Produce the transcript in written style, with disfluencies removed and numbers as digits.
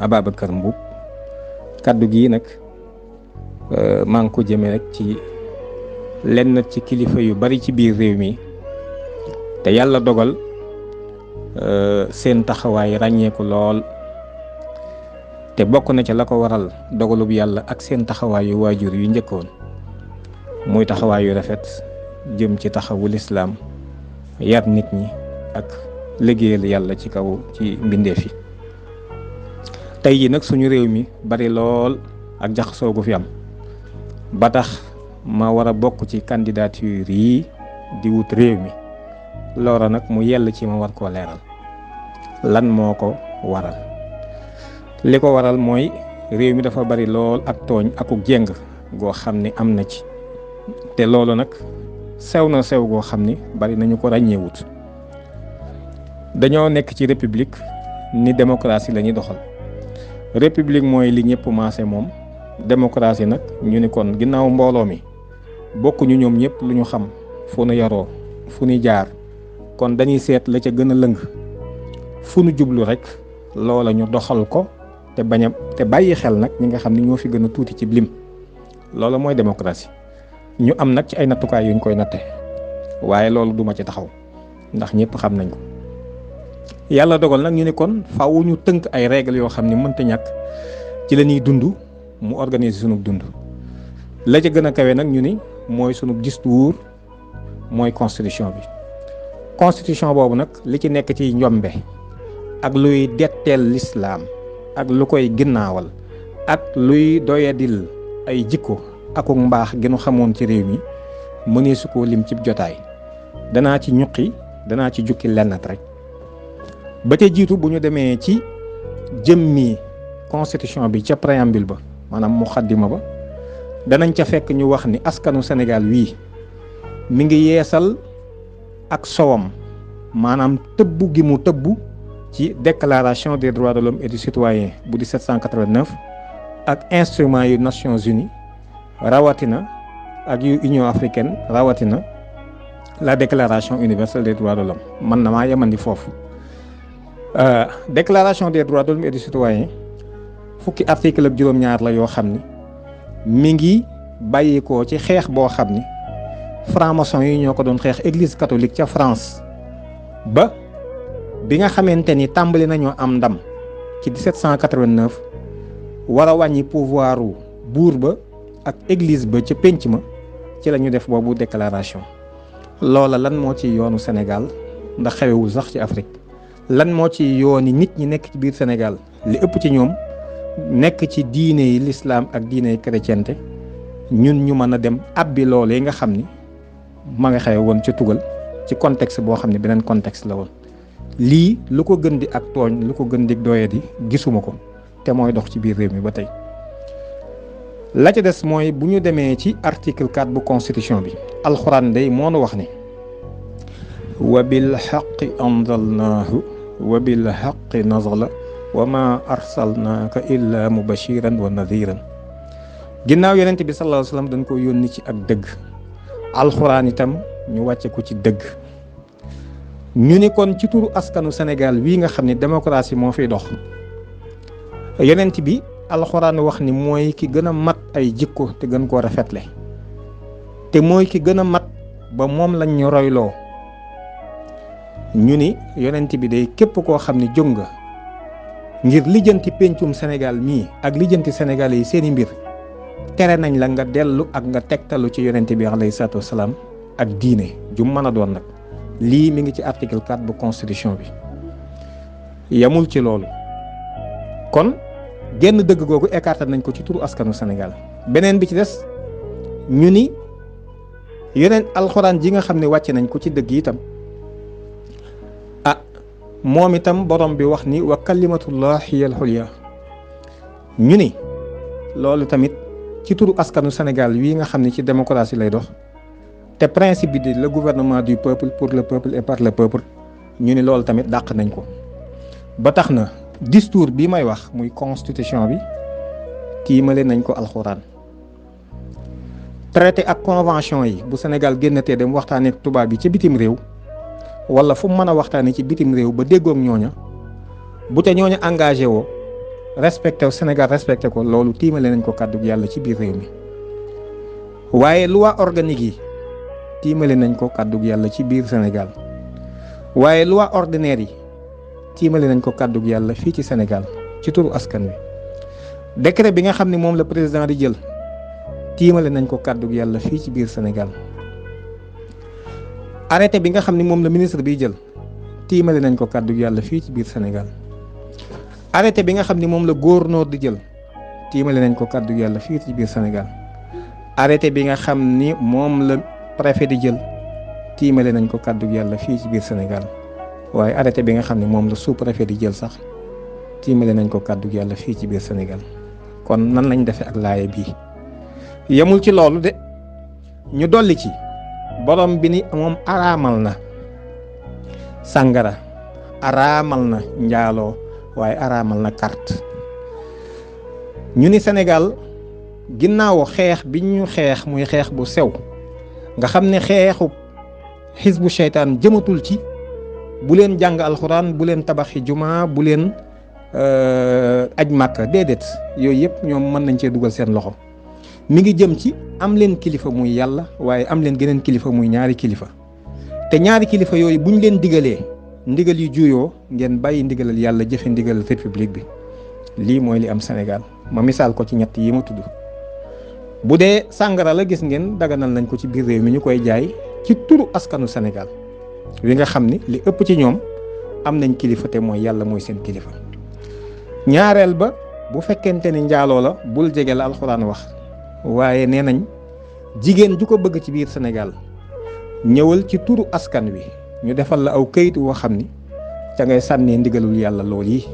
Ababacar Mboup kaddu gi nag maa ngi ko jëmee rek ci lenn ci kilifa yu bari ci biir réew mi te yàlla dogal seen taxawaay ràññeeku lool te bokk na ca la ko waral dogalub yàlla ak seen taxawaayu waajur yu njëkkoon muy taxawaayu rafet jëm ci taxawu lislaam yar nit ñi ak liggéeyal yàlla ci kaw ci mbindeef yi. tey ji nag suñu réew mi bari lool ak jaxasoo gu fi am ba tax ma war a bokk ci candidature yi di wut réew mi loola nag mu yell ci ma war koo leeral lan moo ko waral. li ko waral mooy réew mi dafa bari lool ak tooñ akuk jéng goo xam ni am na ci te loolu nag sew na sew goo xam ni bari nañu ko ràññeewut. dañoo nekk ci république ni démocratie la ñuy doxal. république mooy li ñëpp maase moom démocratie nag ñu ni kon ginnaaw mbooloo mi bokkuñu ñoom ñëpp lu ñu xam fu nu yaroo fu nu jaar kon dañuy seet la ca gën a lëng fu nu jublu rek loola ñu doxal ko te bàyyi xel nag ñi nga xam ni ñoo fi gën a tuuti ci lim loola mooy démocratie. ñu am nag ci ay nattukaay yuñ koy natte waaye loolu duma ci taxaw ndax ñëpp xam nañ ko. yàlla dogal nag ñu ne kon faaw ñu tënk ay règles yoo xam ne mënta ñàkk ci la ñuy dund mu organiser sunu dund la ca gën a kawe nag ñu ni mooy sunu discours mooy constitution bi. constitution boobu nag li ci nekk ci njombe ak luy detteel lislaam ak lu koy ginnaawal ak luy doyadil ay jikko akuk mbaax gi nu xamoon ci réew mi mënee su koo lim cib jotaay danaa ci jukki lennat rek. ba ca jiitu bu ñu demee ci jëmmi constitution bi ca préambule ba maanaam muxaddima ba danañ ca fekk ñu wax ni askanu Sénégal wii mi ngi yeesal ak sowam maanaam tëbbu gi mu tëbbu ci déclaration des droits de l'homme et du citoyen bu 1789 ak instrument yu Nations Unies rawatina ak yu Union africaine rawatina la déclaration universelle des droits de l'homme man na maa yemandi foofu. déclaration des droits de l'homme et du citoyen fukki article ak juróom-ñaar la yoo xam ni mi ngi bàyyikoo ci xeex boo xam ni franc-maçon yi ñoo ko doon xeex église catholique ca France ba bi nga xamante ni tàmbali nañoo am ndam ci 1789 war a wàññi pouvoiru buur ba ak église ba ca pénc ma ci la ñu def boobu déclaration. loola lan moo ci yoonu Sénégal ndax xewewul sax ci Afrique. lan moo ci yooni nit ñi nekk ci biir Sénégal li ëpp ci ñoom nekk ci diine yi l'islam ak diine yi chrétienté ñun ñu mën a dem abbi loolee nga xam ni ma nga xewe woon ca tugal ci contexte boo xam ne beneen contexte la woon. lii lu ko gën di ak tooñ lu ko gën di doye di gisuma ko te mooy dox ci biir réew mi ba tey. la ca des mooy bu ñu demee ci article 4 bu constitution bi alxuraan day moo nu wax ni wa bil haqqi anzalnaahu wa bil haqqi nazala wa ma arsalnaaka illa mubashiran wa nadhiran. ginnaaw yonent bi sallallahu alayhi wasallam dañ ko yónni ci ak dëgg alxuraan itam ñu wàcce ko ci dëgg. ñu ni kon ci turu askanu Sénégal wii nga xam ne démocratie moo fiy dox yonent bi alxuraan wax ni mooy ki gën a mat ay jikko te gën koo rafetle te mooy ki gën a mat ba moom lañ ñu royloo. ñu ni yonent bi day képp koo xam ne jóg nga ngir lijjanti péncum Sénégal mii ak lijjanti Sénégal yi seeni mbir tere nañ la nga dellu ak nga tegtalu ci yonent bi alayhi salaatu wasalaam ak diine jum mën a doon nag. lii mi ngi ci article 4 bu constitution bi yamul ci loolu kon genn dëgg googu écarté nañ ko ci turu askanu Sénégal. beneen bi ci des ñu ni yeneen alxuraan ji nga xam ne wàcce nañ ko ci dëgg itam moom itam borom bi wax ni wa kalimatullah hiya al-ulya. ñu ni loolu tamit ci turu askanu Sénégal wii nga xam ne ci démocratie lay dox te principe bi di le gouvernement du peuple pour le peuple et par le peuple ñu ni loolu tamit dàq nañ ko. ba tax na discours bi may wax muy constitution bi tiimale nañ ko alxuraan. traité ak convention yi bu Sénégal génnatee dem waxtaanee ak tubaab bi ca bitim réew wala fu mu mën a waxtaanee ci bitim réew ba déggoog ñooña bu ca ñooña engagé woo respecté Sénégal respecté ko loolu tiimale nañ ko kàddug yàlla ci biir réew mi waaye loi organique yi tiimale nañ ko kàddug yàlla ci biir Sénégal waaye loi ordinaire yi tiimale nañ ko kàddug yàlla fii ci Sénégal ci turu askan wi décret bi nga xam ne moom la président di jël tiimale nañ ko kàddug yàlla fii ci biir Sénégal arrêté bi nga xam ne moom la ministre biy jël tiimale nañ ko kàddug yàlla fii ci biir Sénégal arrêté bi nga xam ni moom la gouverneur di jël tiimale nañ ko kàddug yàlla fii ci biir Sénégal arrêté bi nga xam ni moom la préfet di jël tiimale nañ ko kàddug yàlla fii ci biir Sénégal waaye arrêté bi nga xam ne moom la sous-préfet di jël sax tiimale nañ ko kàddug yàlla fii ci biir Sénégal kon nan lañ defee ak laaye bii yemul ci loolu de ñu dolli ci borom bi ni moom araamal na sàngara araamal na njaaloo waaye araamal na carte ñu ni Sénégal ginnaaw xeex bi ñu xeex muy xeex bu sew nga xam ne xeexu xisbu seytaan jëmatul ci bu leen jàng alxuraan bu leen tabaxi juma bu leen aj màkka déedéet yooyu yëpp ñoom mën nañ cee dugal seen loxo mi ngi jëm ci am leen kilifa muy yàlla waaye am leen geneen kilifa muy ñaari kilifa te ñaari kilifa yooyu buñ leen digalee ndigal yu juyoo ngeen bàyyi ndigalal yàlla jëfe ndigalal république bi lii mooy li am Sénégal ma misaal ko ci ñett yi ma tudd bu dee sàngara la gis ngeen daganal nañ ko ci biir réew mi ñu koy jaay ci turu askanu Sénégal wi nga xam ni li ëpp ci ñoom am nañ kilifa te mooy yàlla mooy seen kilifa ñaareel ba bu fekkente ni njaaloo la bul jege la alxuraan wax waaye nee nañ jigéen ju ko bëgg ci biir Sénégal ñëwal ci turu askan wi ñu defal la aw këyit woo xam ni ca ngay sànnee ndigalul yàlla lool yi